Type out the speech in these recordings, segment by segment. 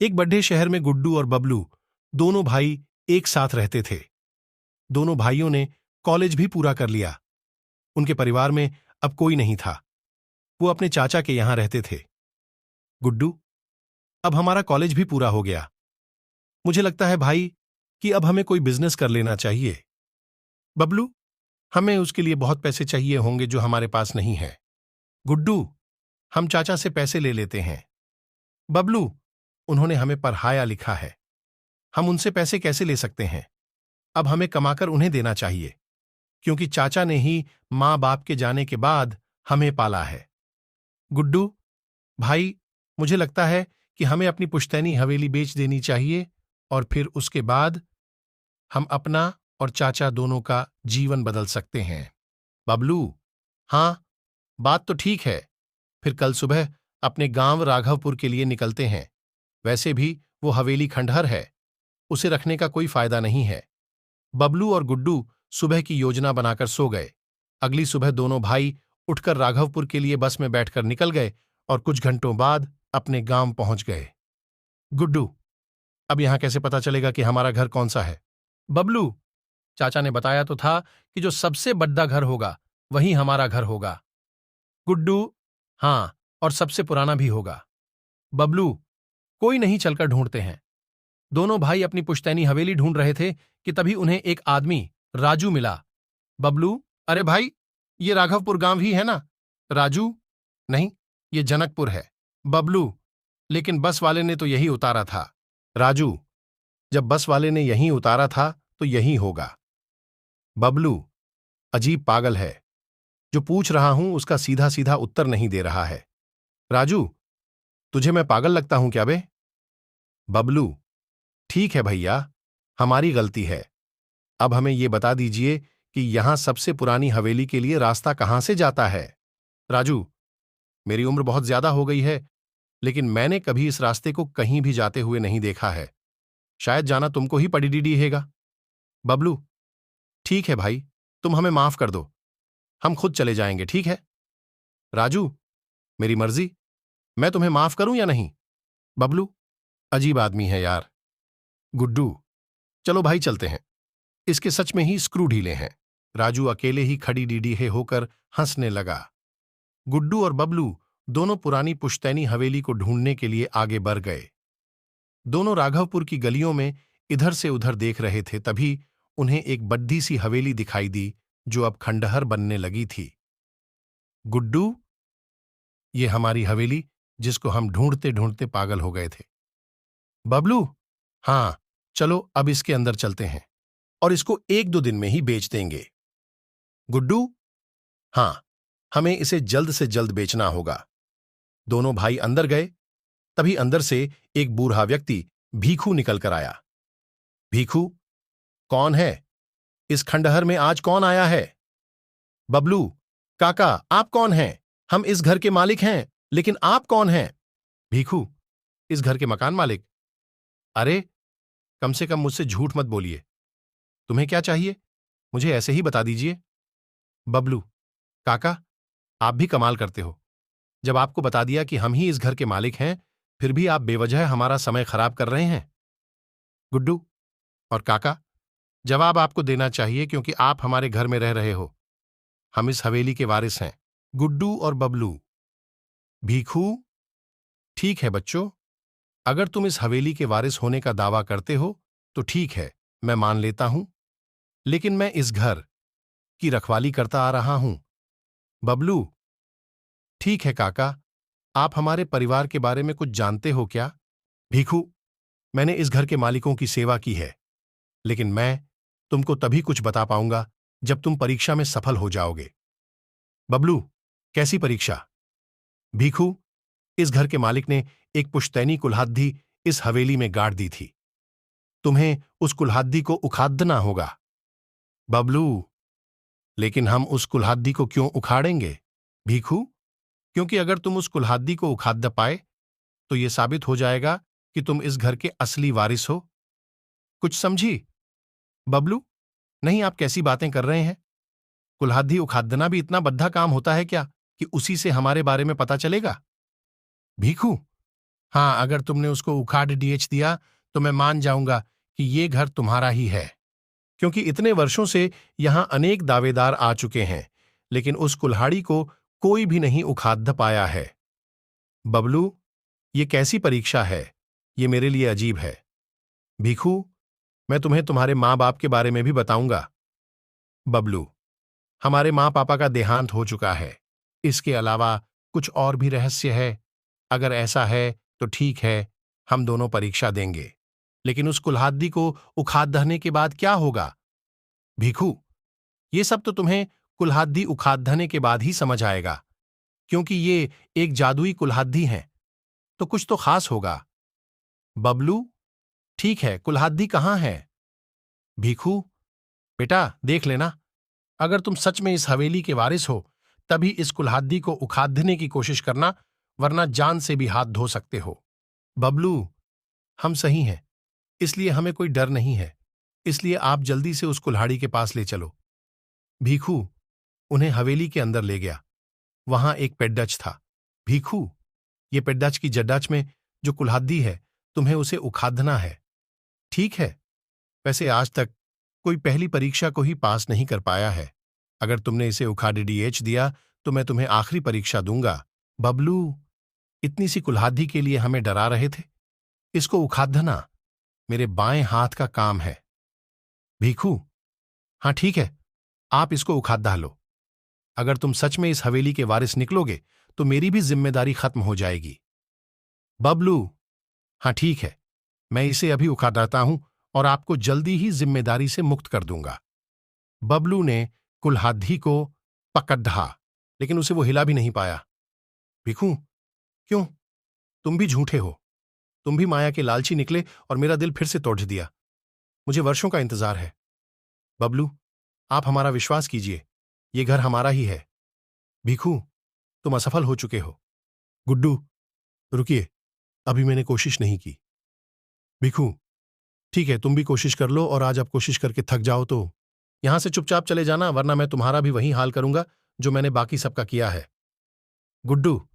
एक बड़े शहर में गुड्डू और बबलू दोनों भाई एक साथ रहते थे। दोनों भाइयों ने कॉलेज भी पूरा कर लिया। उनके परिवार में अब कोई नहीं था। वो अपने चाचा के यहां रहते थे। गुड्डू, अब हमारा कॉलेज भी पूरा हो गया। मुझे लगता है भाई कि अब हमें कोई बिजनेस कर लेना चाहिए। बबलू, हमें उसके लिए बहुत पैसे चाहिए होंगे जो हमारे पास नहीं है। गुड्डू, हम चाचा से पैसे ले लेते हैं। बबलू, उन्होंने हमें पढ़ाया लिखा है, हम उनसे पैसे कैसे ले सकते हैं? अब हमें कमाकर उन्हें देना चाहिए, क्योंकि चाचा ने ही मां बाप के जाने के बाद हमें पाला है। गुड्डू भाई, मुझे लगता है कि हमें अपनी पुश्तैनी हवेली बेच देनी चाहिए और फिर उसके बाद हम अपना और चाचा दोनों का जीवन बदल सकते हैं। बबलू, हाँ, बात तो ठीक है। फिर कल सुबह अपने गांव राघवपुर के लिए निकलते हैं। वैसे भी वो हवेली खंडहर है, उसे रखने का कोई फायदा नहीं है। बबलू और गुड्डू सुबह की योजना बनाकर सो गए। अगली सुबह दोनों भाई उठकर राघवपुर के लिए बस में बैठकर निकल गए और कुछ घंटों बाद अपने गांव पहुंच गए। गुड्डू, अब यहां कैसे पता चलेगा कि हमारा घर कौन सा है? बबलू, चाचा ने बताया तो था कि जो सबसे बड़ा घर होगा वही हमारा घर होगा। गुड्डू, हाँ, और सबसे पुराना भी होगा। बबलू, कोई नहीं, चलकर ढूंढते हैं। दोनों भाई अपनी पुश्तैनी हवेली ढूंढ रहे थे कि तभी उन्हें एक आदमी राजू मिला। बबलू, अरे भाई, ये राघवपुर गांव ही है ना? राजू, नहीं, ये जनकपुर है। बबलू, लेकिन बस वाले ने तो यही उतारा था। राजू, जब बस वाले ने यहीं उतारा था तो यही होगा। बबलू, अजीब पागल है, जो पूछ रहा हूं उसका सीधा सीधा उत्तर नहीं दे रहा है। राजू, तुझे मैं पागल लगता हूं क्या बे? बबलू, ठीक है भैया, हमारी गलती है। अब हमें ये बता दीजिए कि यहां सबसे पुरानी हवेली के लिए रास्ता कहां से जाता है? राजू, मेरी उम्र बहुत ज्यादा हो गई है, लेकिन मैंने कभी इस रास्ते को कहीं भी जाते हुए नहीं देखा है। शायद जाना तुमको ही पड़ी हैगा। बबलू, ठीक है भाई, तुम हमें माफ कर दो, हम खुद चले जाएंगे, ठीक है? राजू, मेरी मर्जी, मैं तुम्हें माफ करूं या नहीं? बबलू, अजीब आदमी है यार। गुड्डू, चलो भाई चलते हैं, इसके सच में ही स्क्रू ढीले हैं। राजू अकेले ही खड़ी डीडीहे होकर हंसने लगा। गुड्डू और बबलू दोनों पुरानी पुश्तैनी हवेली को ढूंढने के लिए आगे बढ़ गए। दोनों राघवपुर की गलियों में इधर से उधर देख रहे थे, तभी उन्हें एक बड्डी सी हवेली दिखाई दी जो अब खंडहर बनने लगी थी। गुड्डू, ये हमारी हवेली जिसको हम ढूंढते ढूंढते पागल हो गए थे। बबलू, हाँ, चलो अब इसके अंदर चलते हैं और इसको 1-2 दिन में ही बेच देंगे। गुड्डू, हाँ, हमें इसे जल्द से जल्द बेचना होगा। दोनों भाई अंदर गए, तभी अंदर से एक बूढ़ा व्यक्ति भीखू निकल कर आया। भीखू, कौन है? इस खंडहर में आज कौन आया है? बबलू, काका, आप कौन हैं? हम इस घर के मालिक हैं, लेकिन आप कौन हैं? भीखू, इस घर के मकान मालिक। अरे, कम से कम मुझसे झूठ मत बोलिए। तुम्हें क्या चाहिए? मुझे ऐसे ही बता दीजिए। बबलू, काका, आप भी कमाल करते हो। जब आपको बता दिया कि हम ही इस घर के मालिक हैं, फिर भी आप बेवजह हमारा समय खराब कर रहे हैं। गुड्डू और काका, जवाब आपको देना चाहिए क्योंकि आप हमारे घर में रह रहे हो। हम इस हवेली के वारिस हैं। गुड्डू और बबलू। भीखू, ठीक है बच्चों, अगर तुम इस हवेली के वारिस होने का दावा करते हो तो ठीक है, मैं मान लेता हूं, लेकिन मैं इस घर की रखवाली करता आ रहा हूं। बबलू, ठीक है काका, आप हमारे परिवार के बारे में कुछ जानते हो क्या? भीखू, मैंने इस घर के मालिकों की सेवा की है, लेकिन मैं तुमको तभी कुछ बता पाऊंगा जब तुम परीक्षा में सफल हो जाओगे। बबलू, कैसी परीक्षा? भीखू, इस घर के मालिक ने एक पुश्तैनी कुल्हाड़ी इस हवेली में गाड़ दी थी। तुम्हें उस कुल्हाड़ी को उखाड़ना होगा। बबलू, लेकिन हम उस कुल्हाड़ी को क्यों उखाड़ेंगे? भीखू, क्योंकि अगर तुम उस कुल्हाड़ी को उखाड़ पाए तो यह साबित हो जाएगा कि तुम इस घर के असली वारिस हो। कुछ समझी? बबलू, नहीं, आप कैसी बातें कर रहे हैं? कुल्हाड़ी उखाड़ना भी इतना बद्धा काम होता है क्या कि उसी से हमारे बारे में पता चलेगा? भीखू, हाँ, अगर तुमने उसको उखाड़ डीएच दिया तो मैं मान जाऊंगा कि ये घर तुम्हारा ही है, क्योंकि इतने वर्षों से यहां अनेक दावेदार आ चुके हैं, लेकिन उस कुल्हाड़ी को कोई भी नहीं उखाड़ पाया है। बबलू, ये कैसी परीक्षा है? ये मेरे लिए अजीब है। भीखू, मैं तुम्हें तुम्हारे माँ बाप के बारे में भी बताऊंगा। बबलू, हमारे माँ पापा का देहांत हो चुका है। इसके अलावा कुछ और भी रहस्य है? अगर ऐसा है तो ठीक है, हम दोनों परीक्षा देंगे, लेकिन उस कुल्हाड़ी को उखाड़ दहने के बाद क्या होगा? भीखू, ये सब तो तुम्हें कुल्हाड़ी उखाड़ दहने के बाद ही समझ आएगा, क्योंकि ये एक जादुई कुल्हाड़ी है, तो कुछ तो खास होगा। बबलू, ठीक है, कुल्हाड़ी कहाँ है? भीखू, बेटा देख लेना, अगर तुम सच में इस हवेली के वारिस हो तभी इस कुल्हाड़ी को उखाड़ने की कोशिश करना, वरना जान से भी हाथ धो सकते हो। बबलू, हम सही हैं, इसलिए हमें कोई डर नहीं है, इसलिए आप जल्दी से उस कुल्हाड़ी के पास ले चलो। भीखू उन्हें हवेली के अंदर ले गया। वहां एक पेड्डच था। भीखू, ये पेड्डच की जड्डाच में जो कुल्हाड़ी है, तुम्हें उसे उखाड़ना है। ठीक है, वैसे आज तक कोई पहली परीक्षा को ही पास नहीं कर पाया है। अगर तुमने इसे उखाड़ डीएच दिया तो मैं तुम्हें आखिरी परीक्षा दूंगा। बबलू, इतनी सी कुल्हाड़ी के लिए हमें डरा रहे थे? इसको उखाड़ना मेरे बाएं हाथ का काम है। भीखू, हाँ ठीक है, आप इसको उखाड़ डालो। अगर तुम सच में इस हवेली के वारिस निकलोगे तो मेरी भी जिम्मेदारी खत्म हो जाएगी। बबलू, हाँ ठीक है, मैं इसे अभी उखाड़ता हूं और आपको जल्दी ही जिम्मेदारी से मुक्त कर दूंगा। बबलू ने कुल्हाड़ी को पकड़ा, लेकिन उसे वो हिला भी नहीं पाया। भीखू, क्यों? तुम भी झूठे हो, तुम भी माया के लालची निकले और मेरा दिल फिर से तोड़ दिया। मुझे वर्षों का इंतजार है। बबलू, आप हमारा विश्वास कीजिए, ये घर हमारा ही है। भीखू, तुम असफल हो चुके हो। गुड्डू, रुकिए, अभी मैंने कोशिश नहीं की। भीखू, ठीक है, तुम भी कोशिश कर लो, और आज आप कोशिश करके थक जाओ तो यहां से चुपचाप चले जाना, वरना मैं तुम्हारा भी वही हाल करूंगा जो मैंने बाकी सबका किया है। गुड्डू,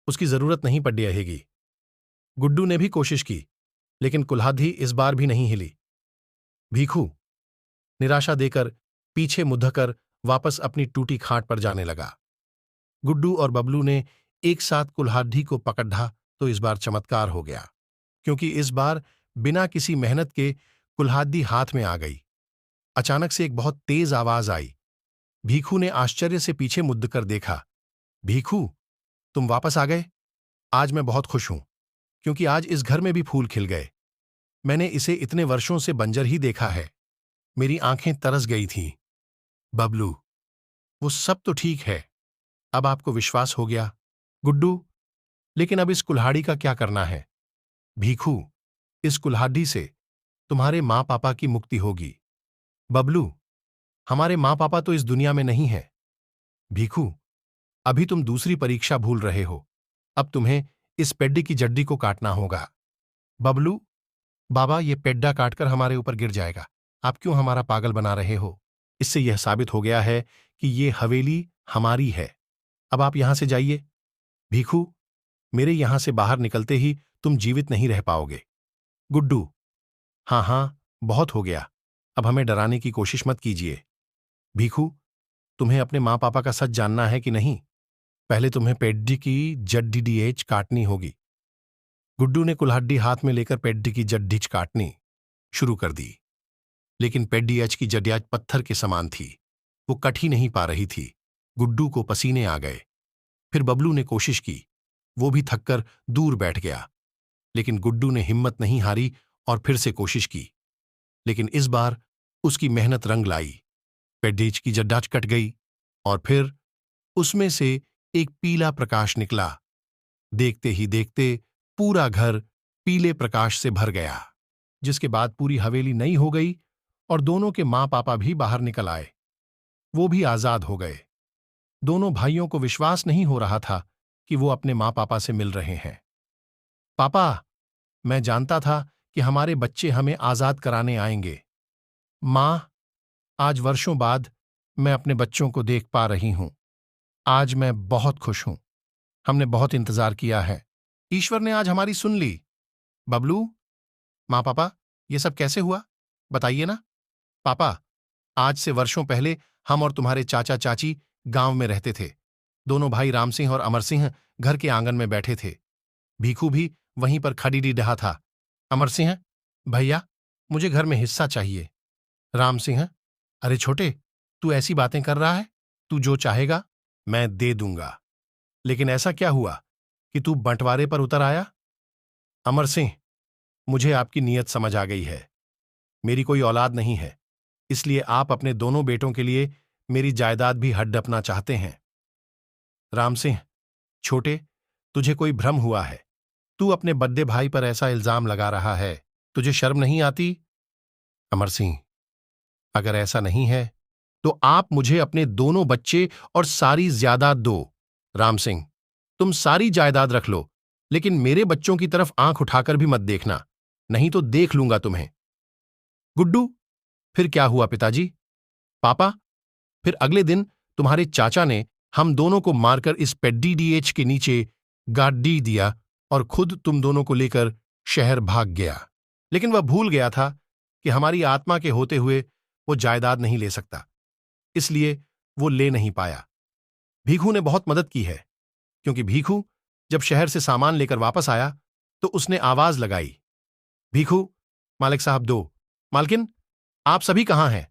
उसकी जरूरत नहीं पड़ी रहेगी। गुड्डू ने भी कोशिश की, लेकिन कुल्हाड़ी इस बार भी नहीं हिली। भीखू निराशा देकर पीछे मुड़कर वापस अपनी टूटी खाट पर जाने लगा। गुड्डू और बबलू ने एक साथ कुल्हाड़ी को पकड़ा तो इस बार चमत्कार हो गया, क्योंकि इस बार बिना किसी मेहनत के कुल्हाड़ी हाथ में आ गई। अचानक से एक बहुत तेज आवाज आई। भीखू ने आश्चर्य से पीछे मुड़कर देखा। भीखू, तुम वापस आ गए? आज मैं बहुत खुश हूं, क्योंकि आज इस घर में भी फूल खिल गए। मैंने इसे इतने वर्षों से बंजर ही देखा है। मेरी आंखें तरस गई थीं। बबलू, वो सब तो ठीक है, अब आपको विश्वास हो गया। गुड्डू, लेकिन अब इस कुल्हाड़ी का क्या करना है? भीखू, इस कुल्हाड़ी से तुम्हारे माँ पापा की मुक्ति होगी। बबलू, हमारे माँ पापा तो इस दुनिया में नहीं है। भीखू, अभी तुम दूसरी परीक्षा भूल रहे हो, अब तुम्हें इस पेड्डी की जड्डी को काटना होगा। बबलू, बाबा, ये पेड्डा काटकर हमारे ऊपर गिर जाएगा, आप क्यों हमारा पागल बना रहे हो? इससे यह साबित हो गया है कि ये हवेली हमारी है। अब आप यहां से जाइए। भीखू, मेरे यहां से बाहर निकलते ही तुम जीवित नहीं रह पाओगे। गुड्डू, हाँ हाँ, बहुत हो गया, अब हमें डराने की कोशिश मत कीजिए। भीखू, तुम्हें अपने माँ पापा का सच जानना है कि नहीं? पहले तुम्हें पेड्डी की जड्डी डीएच काटनी होगी। गुड्डू ने कुल्हाड़ी हाथ में लेकर पेड्डी की जड्डीच काटनी शुरू कर दी, लेकिन पेड्डीएच की जड्डियाच पत्थर के समान थी, वो कट ही नहीं पा रही थी। गुड्डू को पसीने आ गए। फिर बबलू ने कोशिश की, वो भी थककर दूर बैठ गया, लेकिन गुड्डू ने हिम्मत नहीं हारी और फिर से कोशिश की, लेकिन इस बार उसकी मेहनत रंग लाई। पेड्डीच की जड्डाच कट गई और फिर उसमें से एक पीला प्रकाश निकला। देखते ही देखते पूरा घर पीले प्रकाश से भर गया, जिसके बाद पूरी हवेली नई हो गई और दोनों के माँ पापा भी बाहर निकल आए। वो भी आजाद हो गए। दोनों भाइयों को विश्वास नहीं हो रहा था कि वो अपने माँ पापा से मिल रहे हैं। पापा, मैं जानता था कि हमारे बच्चे हमें आजाद कराने आएंगे। माँ, आज वर्षों बाद मैं अपने बच्चों को देख पा रही हूं। आज मैं बहुत खुश हूं। हमने बहुत इंतजार किया है, ईश्वर ने आज हमारी सुन ली। बबलू, माँ पापा, ये सब कैसे हुआ? बताइए ना। पापा, आज से वर्षों पहले हम और तुम्हारे चाचा चाची गांव में रहते थे। दोनों भाई राम सिंह और अमर सिंह घर के आंगन में बैठे थे। भीखू भी वहीं पर खड़ी रहा था। अमर सिंह, भैया, मुझे घर में हिस्सा चाहिए। राम सिंह, अरे छोटे, तू ऐसी बातें कर रहा है? तू जो चाहेगा मैं दे दूंगा। लेकिन ऐसा क्या हुआ कि तू बंटवारे पर उतर आया? अमर सिंह, मुझे आपकी नीयत समझ आ गई है। मेरी कोई औलाद नहीं है, इसलिए आप अपने दोनों बेटों के लिए मेरी जायदाद भी हड़पना चाहते हैं। राम सिंह, छोटे, तुझे कोई भ्रम हुआ है। तू अपने बड्डे भाई पर ऐसा इल्जाम लगा रहा है। तुझे शर्म नहीं आती? अमर सिंह, अगर ऐसा नहीं है तो आप मुझे अपने दोनों बच्चे और सारी जायदाद दो। राम सिंह, तुम सारी जायदाद रख लो, लेकिन मेरे बच्चों की तरफ आंख उठाकर भी मत देखना, नहीं तो देख लूंगा तुम्हें। गुड्डू, फिर क्या हुआ पिताजी? पापा, फिर अगले दिन तुम्हारे चाचा ने हम दोनों को मारकर इस पेड्डीडीएच के नीचे गाड़ दिया और खुद तुम दोनों को लेकर शहर भाग गया। लेकिन वह भूल गया था कि हमारी आत्मा के होते हुए वो जायदाद नहीं ले सकता, इसलिए वो ले नहीं पाया। भीखू ने बहुत मदद की है, क्योंकि भीखू जब शहर से सामान लेकर वापस आया तो उसने आवाज लगाई, भीखू, मालिक साहब दो। मालकिन, आप सभी कहां हैं?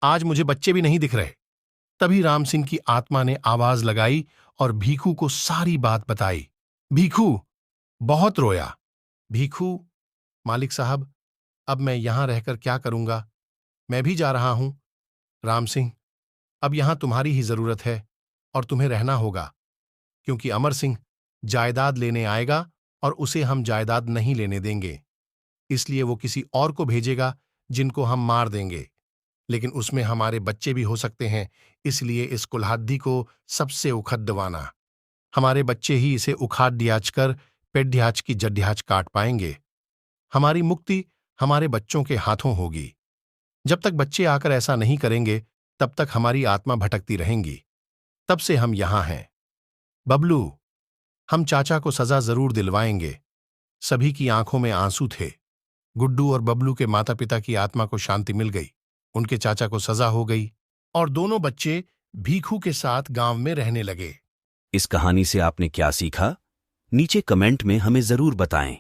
आज मुझे बच्चे भी नहीं दिख रहे। तभी राम सिंह की आत्मा ने आवाज लगाई और भीखू को सारी बात बताई। भीखू बहुत रोया। भीखू, मालिक साहब, अब मैं यहां रहकर क्या करूंगा? मैं भी जा रहा हूं। राम सिंह, अब यहां तुम्हारी ही जरूरत है और तुम्हें रहना होगा, क्योंकि अमर सिंह जायदाद लेने आएगा और उसे हम जायदाद नहीं लेने देंगे। इसलिए वो किसी और को भेजेगा जिनको हम मार देंगे, लेकिन उसमें हमारे बच्चे भी हो सकते हैं, इसलिए इस कुल्हाड़ी को सबसे उखड़वाना। हमारे बच्चे ही इसे उखाड़ डियाच कर पेड्याच की जड्याच काट पाएंगे। हमारी मुक्ति हमारे बच्चों के हाथों होगी। जब तक बच्चे आकर ऐसा नहीं करेंगे, तब तक हमारी आत्मा भटकती रहेंगी। तब से हम यहां हैं। बबलू, हम चाचा को सजा जरूर दिलवाएंगे। सभी की आंखों में आंसू थे। गुड्डू और बबलू के माता पिता की आत्मा को शांति मिल गई, उनके चाचा को सजा हो गई और दोनों बच्चे भीखू के साथ गांव में रहने लगे। इस कहानी से आपने क्या सीखा? नीचे कमेंट में हमें जरूर बताएं।